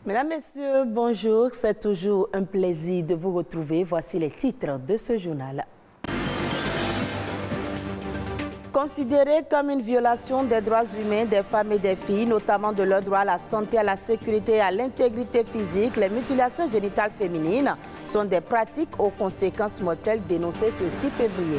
Mesdames, Messieurs, bonjour. C'est toujours un plaisir de vous retrouver. Voici les titres de ce journal. Considéré comme une violation des droits humains des femmes et des filles, notamment de leur droit à la santé, à la sécurité et à l'intégrité physique, les mutilations génitales féminines sont des pratiques aux conséquences mortelles dénoncées ce 6 février.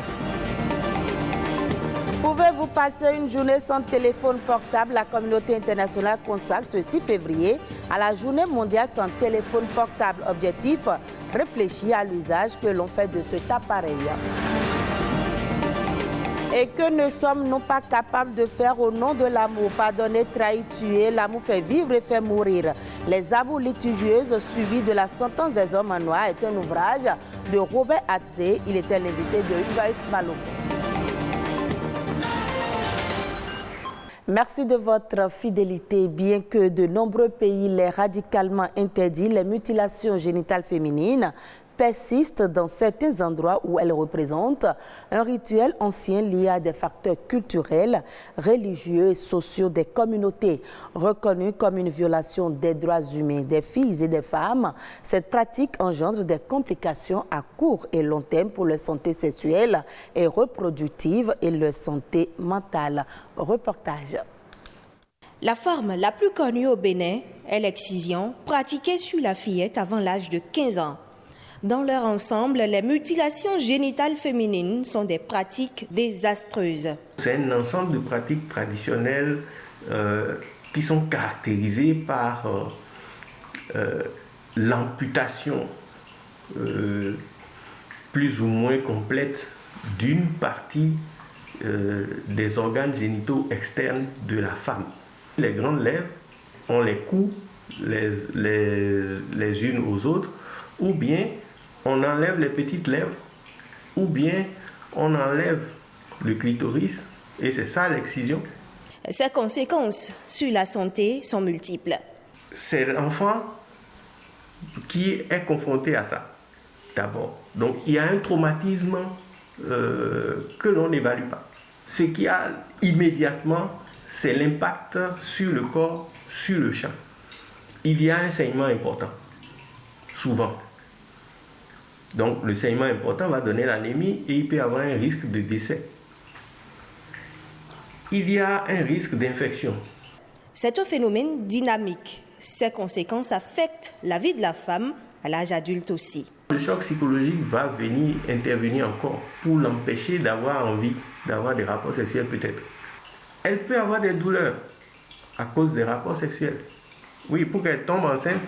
Pouvez-vous passer une journée sans téléphone portable? La communauté internationale consacre ce 6 février à la journée mondiale sans téléphone portable. Objectif, réfléchir à l'usage que l'on fait de cet appareil. Et que ne sommes-nous pas capables de faire au nom de l'amour? Pardonner, trahir, tuer, l'amour fait vivre et fait mourir. Les amours litigieuses suivies de la sentence des hommes en noir est un ouvrage de Robert Hatzdé. Il était l'invité de Joyce Maloko. Merci de votre fidélité. Bien que de nombreux pays l'aient radicalement interdit, les mutilations génitales féminines persistent dans certains endroits où elles représentent un rituel ancien lié à des facteurs culturels, religieux et sociaux des communautés. Reconnue comme une violation des droits humains des filles et des femmes, cette pratique engendre des complications à court et long terme pour leur santé sexuelle et reproductive et leur santé mentale. Reportage. La forme la plus connue au Bénin est l'excision, pratiquée sur la fillette avant l'âge de 15 ans. Dans leur ensemble, les mutilations génitales féminines sont des pratiques désastreuses. C'est un ensemble de pratiques traditionnelles qui sont caractérisées par l'amputation plus ou moins complète d'une partie des organes génitaux externes de la femme. Les grandes lèvres, on les coud les unes aux autres, ou bien on enlève les petites lèvres, ou bien on enlève le clitoris, et c'est ça l'excision. Ses conséquences sur la santé sont multiples. C'est l'enfant qui est confronté à ça, d'abord. Donc il y a un traumatisme que l'on n'évalue pas. Ce qu'il y a immédiatement, c'est l'impact sur le corps, sur le champ. Il y a un saignement important, souvent. Donc le saignement important va donner l'anémie et il peut y avoir un risque de décès. Il y a un risque d'infection. C'est un phénomène dynamique. Ses conséquences affectent la vie de la femme à l'âge adulte aussi. Le choc psychologique va venir intervenir encore pour l'empêcher d'avoir envie d'avoir des rapports sexuels peut-être. Elle peut avoir des douleurs à cause des rapports sexuels. Oui, pour qu'elle tombe enceinte,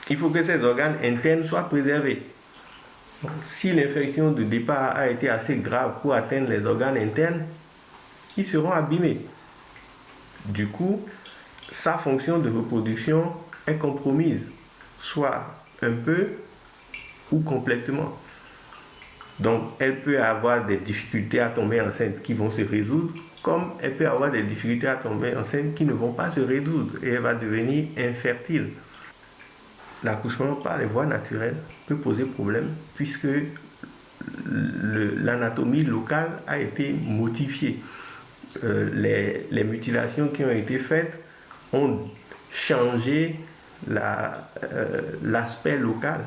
il faut que ses organes internes soient préservés. Donc, si l'infection de départ a été assez grave pour atteindre les organes internes, ils seront abîmés. Du coup, sa fonction de reproduction est compromise, soit un peu ou complètement. Donc, elle peut avoir des difficultés à tomber enceinte qui vont se résoudre, comme elle peut avoir des difficultés à tomber enceinte qui ne vont pas se résoudre et elle va devenir infertile. L'accouchement par les voies naturelles peut poser problème puisque l'anatomie locale a été modifiée. Les mutilations qui ont été faites ont changé l'aspect local,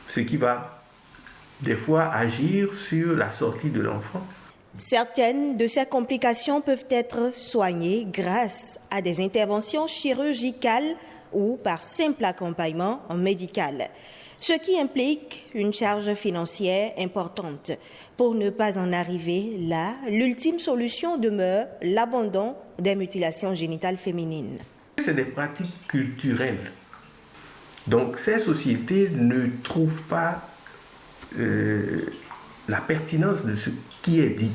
ce qui va des fois agir sur la sortie de l'enfant. Certaines de ces complications peuvent être soignées grâce à des interventions chirurgicales ou par simple accompagnement médical, ce qui implique une charge financière importante. Pour ne pas en arriver là, l'ultime solution demeure l'abandon des mutilations génitales féminines. C'est des pratiques culturelles. Donc ces sociétés ne trouvent pas la pertinence de ce qui est dit.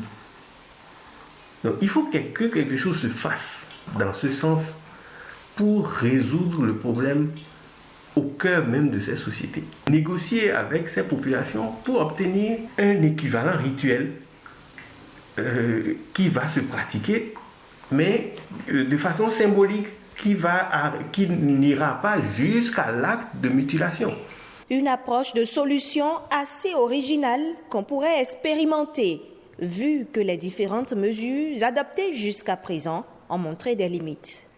Donc il faut que quelque chose se fasse dans ce sens pour résoudre le problème au cœur même de ces sociétés. Négocier avec ces populations pour obtenir un équivalent rituel qui va se pratiquer, mais de façon symbolique, qui n'ira pas jusqu'à l'acte de mutilation. Une approche de solution assez originale qu'on pourrait expérimenter, vu que les différentes mesures adoptées jusqu'à présent ont montré des limites.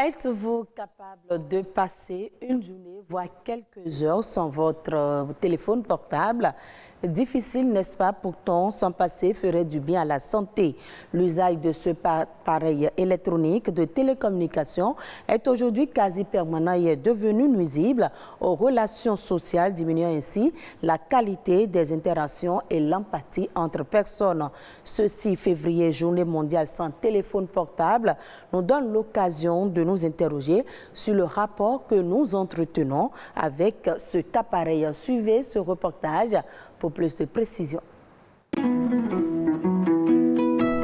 Êtes-vous capable de passer une journée, voire quelques heures sans votre téléphone portable? Difficile, n'est-ce pas? Pourtant, s'en passer ferait du bien à la santé. L'usage de ce appareil électronique de télécommunication est aujourd'hui quasi permanent et est devenu nuisible aux relations sociales, diminuant ainsi la qualité des interactions et l'empathie entre personnes. Ce 6 février, journée mondiale sans téléphone portable, nous donne l'occasion de nous interroger sur le rapport que nous entretenons avec cet appareil. Suivez ce reportage pour plus de précision.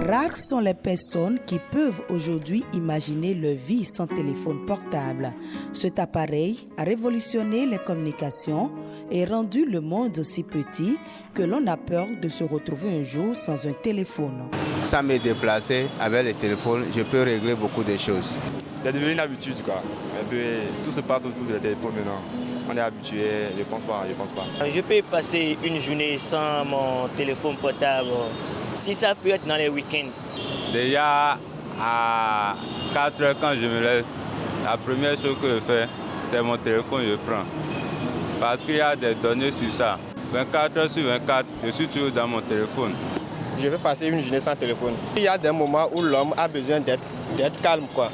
Rares sont les personnes qui peuvent aujourd'hui imaginer leur vie sans téléphone portable. Cet appareil a révolutionné les communications et rendu le monde si petit que l'on a peur de se retrouver un jour sans un téléphone. Sans me déplacer avec le téléphone, je peux régler beaucoup de choses. C'est devenu une habitude, quoi. Tout se passe autour du téléphone maintenant. On est habitué, je pense pas. Je peux passer une journée sans mon téléphone portable, si ça peut être dans les week-ends. Déjà à 4 heures quand je me lève, la première chose que je fais, c'est mon téléphone, je prends. Parce qu'il y a des données sur ça. 24 heures sur 24, je suis toujours dans mon téléphone. Je vais passer une journée sans téléphone. Il y a des moments où l'homme a besoin d'être calme, quoi.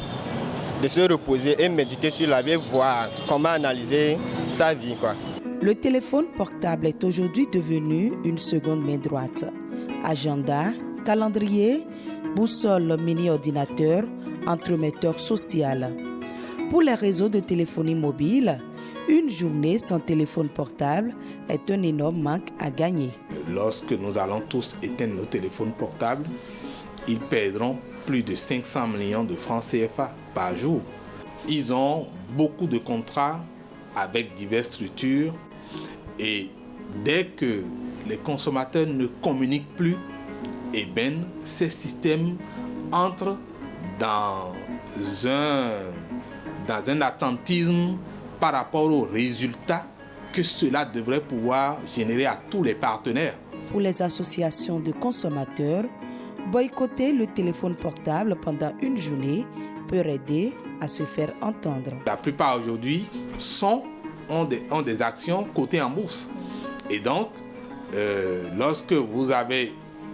De se reposer et méditer sur la vie, voir comment analyser sa vie, quoi. Le téléphone portable est aujourd'hui devenu une seconde main droite. Agenda, calendrier, boussole mini-ordinateur, entremetteur social. Pour les réseaux de téléphonie mobile, une journée sans téléphone portable est un énorme manque à gagner. Lorsque nous allons tous éteindre nos téléphones portables, ils perdront plus de 500 millions de francs CFA par jour. Ils ont beaucoup de contrats avec diverses structures et dès que les consommateurs ne communiquent plus, eh bien, ces systèmes entrent dans un attentisme par rapport aux résultats que cela devrait pouvoir générer à tous les partenaires. Pour les associations de consommateurs, boycotter le téléphone portable pendant une journée peut aider à se faire entendre. La plupart aujourd'hui ont des actions cotées en bourse. Et donc, lorsque vous avez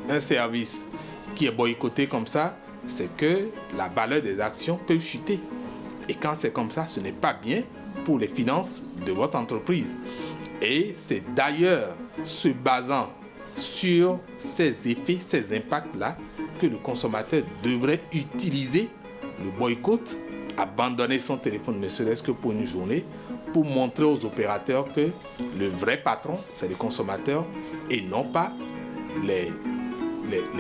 un service qui est boycotté comme ça, c'est que la valeur des actions peut chuter. Et quand c'est comme ça, ce n'est pas bien pour les finances de votre entreprise. Et c'est d'ailleurs se basant sur ces effets, ces impacts-là, que le consommateur devrait utiliser le boycott, abandonner son téléphone, ne serait-ce que pour une journée, pour montrer aux opérateurs que le vrai patron, c'est le consommateur et non pas les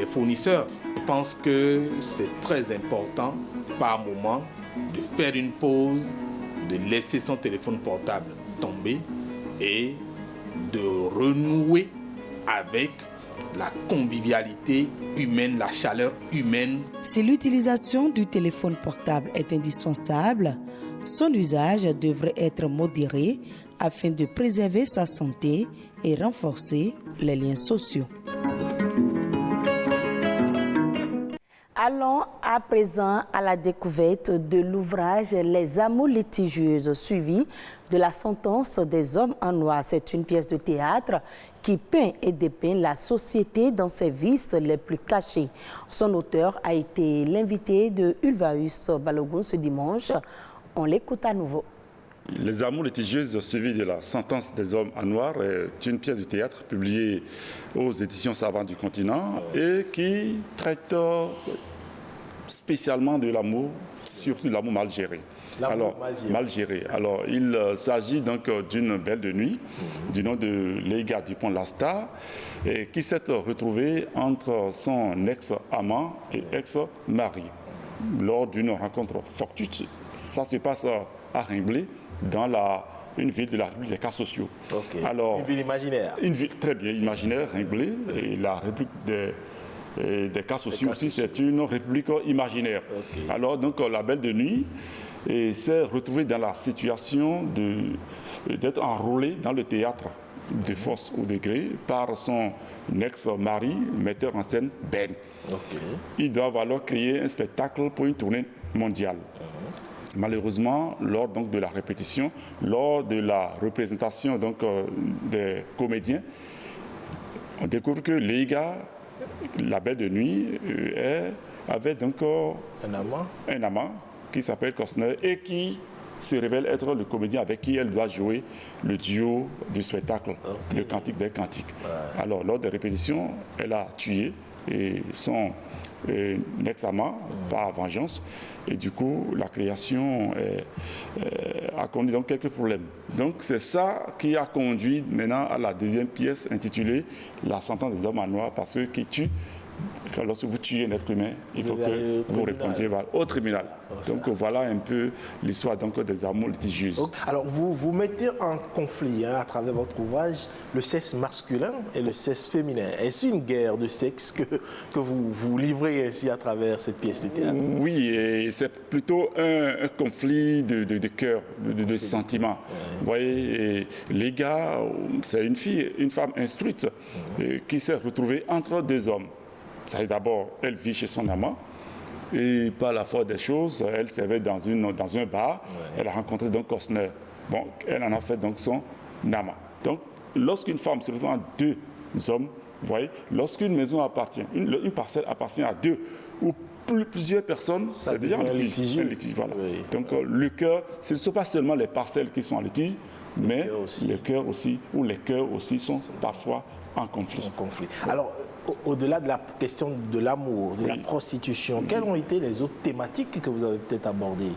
fournisseurs. Je pense que c'est très important par moment de faire une pause, de laisser son téléphone portable tomber et de renouer avec la convivialité humaine, la chaleur humaine. Si l'utilisation du téléphone portable est indispensable, son usage devrait être modéré afin de préserver sa santé et renforcer les liens sociaux. Allons à présent à la découverte de l'ouvrage Les Amours litigieuses, suivi de la sentence des hommes en noir. C'est une pièce de théâtre qui peint et dépeint la société dans ses vices les plus cachés. Son auteur a été l'invité de Ulvaeus Balogun ce dimanche. On l'écoute à nouveau. Les Amours litigieuses, suivi de la sentence des hommes en noir, est une pièce de théâtre publiée aux éditions Savants du Continent et qui traite spécialement de l'amour, surtout de l'amour mal géré. Mal géré. Alors, il s'agit donc d'une belle de nuit du nom de Léga Dupont-Lastar qui s'est retrouvée entre son ex-amant et ex-mari lors d'une rencontre fortuite. Ça se passe à Rimblé, dans une ville de la République des cas sociaux. Okay. Alors, une ville imaginaire. Une ville très bien imaginaire, Rimblé, et la République des cas sociaux aussi, c'est une république imaginaire. Okay. Alors, donc, la belle de nuit s'est retrouvée dans la situation d'être enrôlée dans le théâtre de force ou de gré par son ex-mari, metteur en scène Ben. Okay. Ils doivent alors créer un spectacle pour une tournée mondiale. Malheureusement, lors donc, de la répétition, lors de la représentation donc, des comédiens, on découvre que Leiga, la Belle de Nuit, avait donc un amant qui s'appelle Costner et qui se révèle être le comédien avec qui elle doit jouer le duo du spectacle, le Cantique des Cantiques. Ouais. Alors, lors des répétitions, elle a tué son ex-amant par vengeance. Et du coup, la création a conduit donc quelques problèmes. Donc, c'est ça qui a conduit maintenant à la deuxième pièce intitulée La sentence des hommes en noir, parce que qui tue. Lorsque vous tuez un être humain, il faut que vous répondiez au tribunal. Donc voilà un peu l'histoire des amours litigieuses. Alors vous mettez en conflit à travers votre ouvrage le sexe masculin et le sexe féminin. Est-ce une guerre de sexe que vous livrez ainsi à travers cette pièce de théâtre? Oui, et c'est plutôt un conflit de cœur, de sentiments. Vous voyez, les gars, c'est une femme instruite qui s'est retrouvée entre deux hommes. D'abord, elle vit chez son amant et par la force des choses, elle servait dans un bar. Elle a rencontré donc Costner. Bon, elle en a fait donc son amant. Donc, lorsqu'une femme se retrouve entre deux hommes, vous voyez, lorsqu'une maison appartient, une parcelle appartient à deux ou plusieurs personnes, c'est déjà un litige. Voilà. Oui. Donc, le cœur, ce ne sont pas seulement les parcelles qui sont en litige, mais les cœurs aussi, ou les cœurs aussi sont parfois en conflit. Alors, au-delà de la question de l'amour, de la prostitution, quelles ont été les autres thématiques que vous avez peut-être abordées?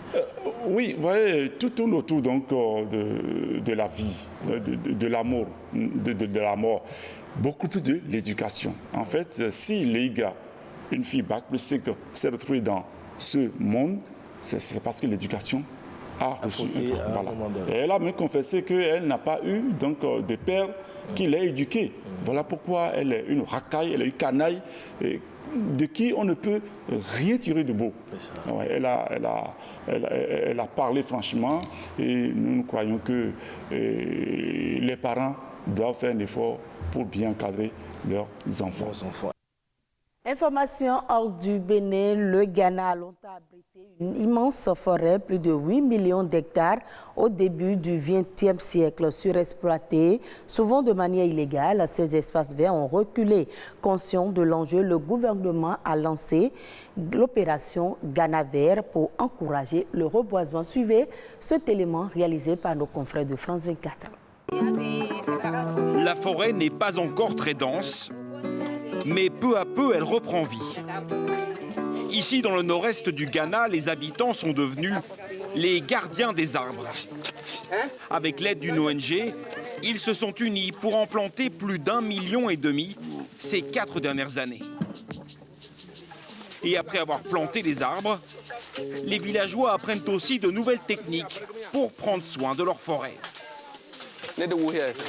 Oui, vous voyez, tout tourne autour donc, de la vie, de l'amour, de la mort. Beaucoup plus de l'éducation. En fait, si Leiga, une fille bac plus 5, s'est retrouvée dans ce monde, c'est parce que l'éducation a reçu un voilà. Et elle a même confessé qu'elle n'a pas eu donc, de père qui l'a éduquée. Voilà pourquoi elle est une racaille, elle est une canaille, de qui on ne peut rien tirer de beau. Ouais, elle a parlé franchement et nous croyons que les parents doivent faire un effort pour bien encadrer leurs enfants. Information hors du Bénin, le Ghana a longtemps abrité une immense forêt, plus de 8 millions d'hectares au début du XXe siècle, surexploités, souvent de manière illégale. Ces espaces verts ont reculé. Conscient de l'enjeu, le gouvernement a lancé l'opération Ghana Vert pour encourager le reboisement. Suivez cet élément réalisé par nos confrères de France 24. La forêt n'est pas encore très dense, mais peu à peu, elle reprend vie. Ici, dans le nord-est du Ghana, les habitants sont devenus les gardiens des arbres. Avec l'aide d'une ONG, ils se sont unis pour en planter plus d'1,5 million ces 4 dernières années. Et après avoir planté les arbres, les villageois apprennent aussi de nouvelles techniques pour prendre soin de leur forêt.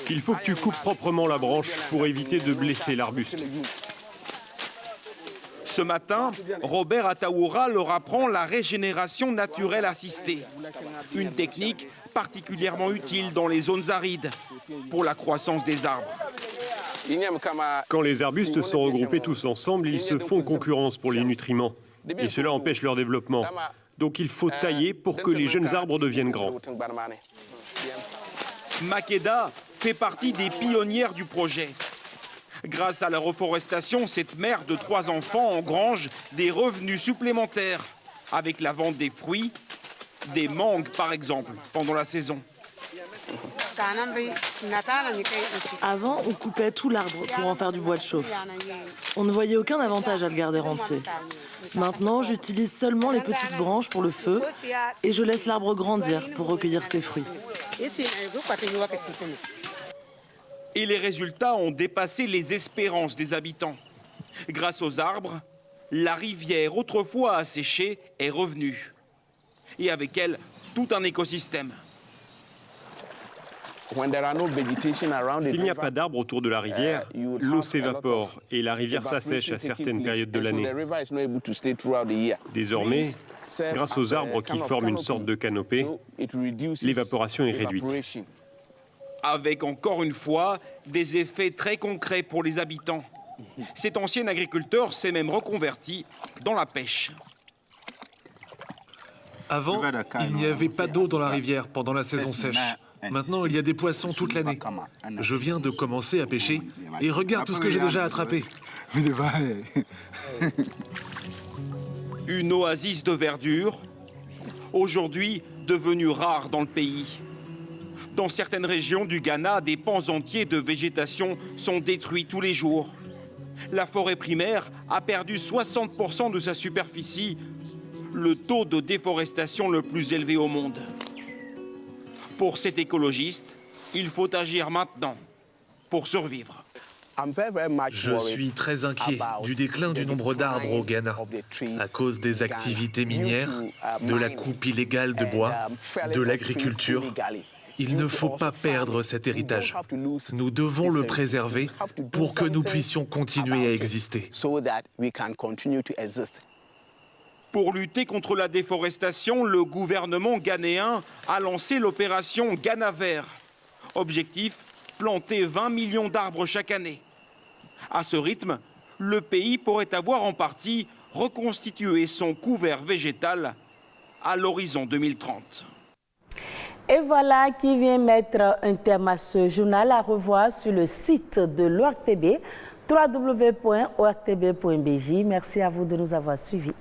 Il faut que tu coupes proprement la branche pour éviter de blesser l'arbuste. Ce matin, Robert Ataoura leur apprend la régénération naturelle assistée. Une technique particulièrement utile dans les zones arides pour la croissance des arbres. Quand les arbustes sont regroupés tous ensemble, ils se font concurrence pour les nutriments. Et cela empêche leur développement. Donc il faut tailler pour que les jeunes arbres deviennent grands. Makeda fait partie des pionnières du projet. Grâce à la reforestation, cette mère de 3 enfants engrange des revenus supplémentaires avec la vente des fruits, des mangues par exemple, pendant la saison. Avant, on coupait tout l'arbre pour en faire du bois de chauffe. On ne voyait aucun avantage à le garder entier. Maintenant, j'utilise seulement les petites branches pour le feu et je laisse l'arbre grandir pour recueillir ses fruits. Et les résultats ont dépassé les espérances des habitants. Grâce aux arbres, la rivière, autrefois asséchée, est revenue. Et avec elle, tout un écosystème. S'il n'y a pas d'arbres autour de la rivière, l'eau s'évapore et la rivière s'assèche à certaines périodes de l'année. Désormais, grâce aux arbres qui forment une sorte de canopée, l'évaporation est réduite. Avec encore une fois des effets très concrets pour les habitants. Cet ancien agriculteur s'est même reconverti dans la pêche. Avant, il n'y avait pas d'eau dans la rivière pendant la saison sèche. Maintenant, il y a des poissons toute l'année. Je viens de commencer à pêcher et regarde tout ce que j'ai déjà attrapé. Une oasis de verdure, aujourd'hui devenue rare dans le pays. Dans certaines régions du Ghana, des pans entiers de végétation sont détruits tous les jours. La forêt primaire a perdu 60% de sa superficie, le taux de déforestation le plus élevé au monde. Pour cet écologiste, il faut agir maintenant pour survivre. Je suis très inquiet du déclin du nombre d'arbres au Ghana à cause des activités minières, de la coupe illégale de bois, de l'agriculture. Il ne faut pas perdre cet héritage. Nous devons le préserver pour que nous puissions continuer à exister. Pour lutter contre la déforestation, le gouvernement ghanéen a lancé l'opération Ghana Vert. Objectif, planter 20 millions d'arbres chaque année. À ce rythme, le pays pourrait avoir en partie reconstitué son couvert végétal à l'horizon 2030. Et voilà qui vient mettre un terme à ce journal, à revoir sur le site de l'ORTB, www.ortb.bj. Merci à vous de nous avoir suivis.